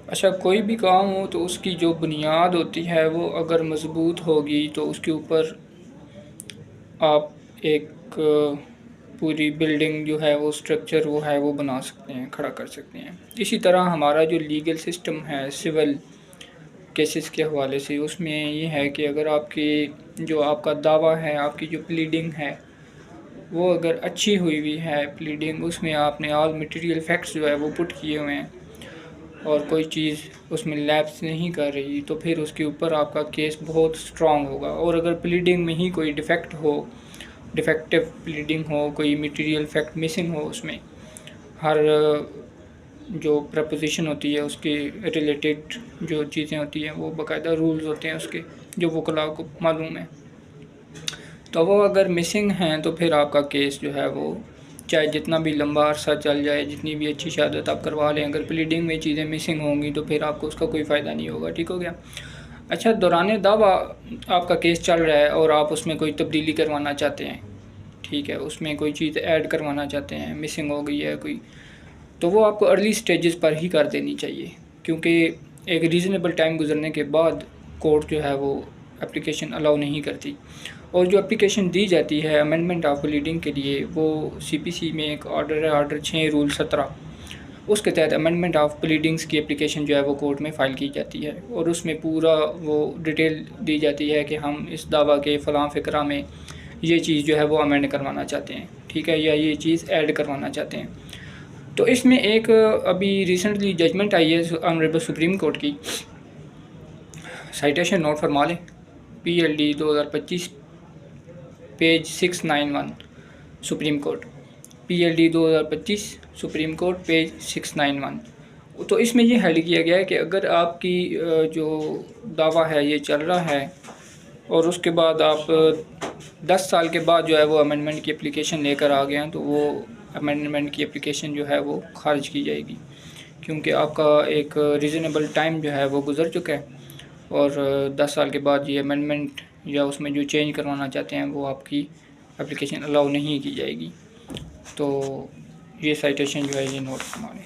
अच्छा, कोई भी काम हो तो उसकी जो बुनियाद होती है वो अगर मज़बूत होगी तो उसके ऊपर आप एक पूरी बिल्डिंग जो है वो स्ट्रक्चर वो है वो बना सकते हैं, खड़ा कर सकते हैं। इसी तरह हमारा जो लीगल सिस्टम है सिविल केसेस के हवाले से, उसमें ये है कि अगर आपकी जो आपका दावा है, आपकी जो प्लीडिंग है वो अगर अच्छी हुई हुई है प्लीडिंग, उसमें आपने ऑल मटेरियल फैक्ट्स जो है वो पुट किए हुए हैं और कोई चीज़ उसमें लैप्स नहीं कर रही, तो फिर उसके ऊपर आपका केस बहुत स्ट्रॉन्ग होगा। और अगर प्लीडिंग में ही कोई डिफेक्ट हो, डिफेक्टिव प्लीडिंग हो, कोई मटेरियल फैक्ट मिसिंग हो, उसमें हर जो प्रपोजिशन होती है उसके रिलेटेड जो चीज़ें होती हैं वो बाकायदा रूल्स होते हैं उसके, जो वकला को मालूम है, तो वो अगर मिसिंग हैं तो फिर आपका केस जो है वो चाहे जितना भी लंबा अरसा चल जाए, जितनी भी अच्छी शहादत आप करवा लें, अगर प्लीडिंग में चीज़ें मिसिंग होंगी तो फिर आपको उसका कोई फ़ायदा नहीं होगा। ठीक हो गया। अच्छा, दौरान दावा आपका केस चल रहा है और आप उसमें कोई तब्दीली करवाना चाहते हैं, ठीक है, उसमें कोई चीज़ ऐड करवाना चाहते हैं, मिसिंग हो गई है कोई, तो वो आपको अर्ली स्टेजेस पर ही कर देनी चाहिए, क्योंकि एक रीज़नेबल टाइम गुजरने के बाद कोर्ट जो है वो एप्लीकेशन अलाउ नहीं करती। और जो एप्लीकेशन दी जाती है अमेंडमेंट ऑफ प्लीडिंग के लिए, वो सीपीसी में एक ऑर्डर है, ऑर्डर 6 रूल 17, उसके तहत अमेंडमेंट ऑफ प्लीडिंग्स की एप्लीकेशन जो है वो कोर्ट में फ़ाइल की जाती है और उसमें पूरा वो डिटेल दी जाती है कि हम इस दावा के फ़लाँ फ़िक्रा में ये चीज़ जो है वो अमेंड करवाना चाहते हैं, ठीक है, या ये चीज़ ऐड करवाना चाहते हैं। तो इसमें एक अभी रिसेंटली जजमेंट आई है ऑनरेबल सुप्रीम कोर्ट की, साइटेशन नोट फरमा लें, PLD 2025 page 691, supreme court, PLD 2025 supreme court page 691। तो इसमें ये हाईलाइट किया गया है कि अगर आपकी जो दावा है ये चल रहा है और उसके बाद आप 10 साल के बाद जो है वो अमेंडमेंट की एप्लीकेशन लेकर आ गए हैं, तो वो अमेंडमेंट की एप्लीकेशन जो है वो खारिज की जाएगी, क्योंकि आपका एक रीज़नेबल टाइम जो है वो गुज़र चुका है और 10 साल के बाद ये अमेंडमेंट या उसमें जो चेंज करवाना चाहते हैं वो आपकी एप्लीकेशन अलाउ नहीं की जाएगी। तो ये साइटेशन जो है ये नोट करवा लें।